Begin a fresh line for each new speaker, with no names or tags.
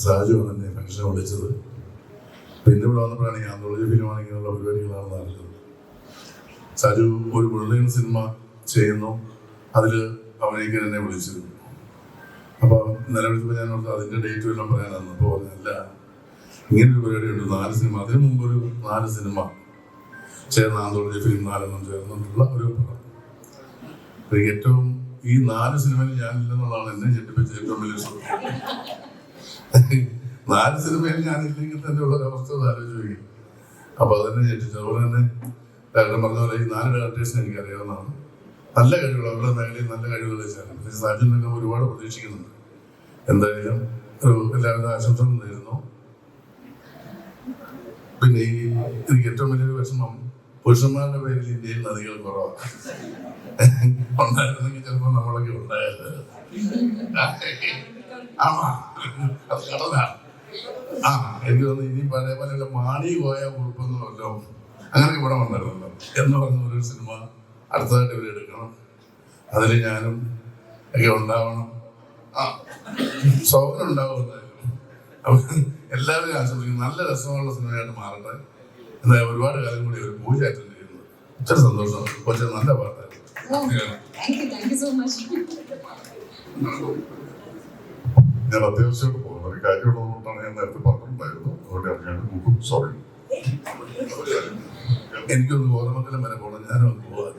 സാജുവാണ് എന്നെ ഫംഗ്ഷനെ വിളിച്ചത്. പിന്നെ ഇവിടെ വന്നപ്പോഴാണ് ഈ ആന്തോളജി ഫിലിമാണ് ഇങ്ങനെയുള്ള പരിപാടികളാണെന്ന് അറിഞ്ഞത്. സാജു ഒരു മുഴുവൻ സിനിമ ചെയ്യുന്നു, അതിൽ അഭിനയിക്കാൻ എന്നെ വിളിച്ചിരുന്നു. അപ്പോൾ ഇന്നലെ വിളിച്ചപ്പോൾ ഞാൻ ഓർത്ത് അതിൻ്റെ ഡേറ്റ് എല്ലാം പറയാനായിരുന്നു. അപ്പോൾ പറഞ്ഞല്ല, ഇങ്ങനൊരു പരിപാടി ഉണ്ട്, 4 സിനിമ, അതിനു മുമ്പ് ഒരു 4 സിനിമ ചേർന്ന് ആന്തോളജി ഫിലിം 4 ചേർന്നിട്ടുള്ള ഒരു പടം. എനിക്ക് ഏറ്റവും ഈ 4 സിനിമയിൽ ഞാനില്ലെന്നുള്ളതാണ് എന്നെ ഞെട്ടിപ്പിച്ച ഏറ്റവും വലിയ സുഖം. 4 സിനിമയിൽ ഞാനില്ലെങ്കിൽ തന്നെ ഉള്ള അവസ്ഥ ആലോചിച്ചു. അപ്പൊ അതെന്നെ ഞെട്ടിച്ചു. അതുപോലെ തന്നെ ഡയറക്ടർ പറഞ്ഞ പോലെ ഈ 4 ഡയറക്ടേഴ്സിനെ എനിക്കറിയാവുന്നതാണ്. നല്ല കഴിവുകൾ, അവരുടെ മേഖലയിൽ നല്ല കഴിവുകൾ വെച്ചാണ്. സാജുനൊക്കെ ഒരുപാട് പ്രതീക്ഷിക്കുന്നുണ്ട്. എന്തായാലും എല്ലാവിധ ആശംസകളും നേരുന്നു. പിന്നെ എനിക്ക് ഏറ്റവും വലിയൊരു വിഷമം, പുരുഷന്മാരുടെ പേരിൽ ഇന്ത്യയിൽ നദികൾ കുറവാണ്. ഉണ്ടായിരുന്നെങ്കിൽ ചിലപ്പോൾ നമ്മളൊക്കെ ഉണ്ടായത്. ആമാ, അത് കടലാണ്. എനിക്ക് തോന്നുന്നു ഇനി പല പല മാണി പോയ കുറിപ്പൊന്നുമല്ലോ അങ്ങനെയൊക്കെ ഇവിടെ വന്നായിരുന്നല്ലോ എന്ന് പറഞ്ഞ ഒരു സിനിമ അടുത്തതായിട്ട് ഇവർ എടുക്കണം. അതിൽ ഞാനും ഒക്കെ ഉണ്ടാവണം. സൗകര്യം ഉണ്ടാവുമെന്നായിരുന്നു. അപ്പൊ എല്ലാവരും ആശ്രമിക്കും. നല്ല രസമുള്ള സിനിമയായിട്ട് മാറട്ടെ. എന്തായാലും ഒരുപാട് കാലം കൂടി ഒരു പൂജ അറ്റൻഡ് ചെയ്യുന്നത് ഒത്തിരി സന്തോഷം. കുറച്ച് നല്ല പാട്ടായിരുന്നു. ഞാൻ അത്യാവശ്യമായിട്ട് പോകുന്നു. ഒരു കാര്യമുള്ളതുകൊണ്ടാണ് ഞാൻ നേരത്തെ പറഞ്ഞിട്ടുണ്ടായിരുന്നു. അതുകൊണ്ട് അറിയാണ്ട് സോറി. എനിക്കൊന്ന് കോതമംഗലം വരെ പോകണം. ഞാനൊന്ന് പോവാ.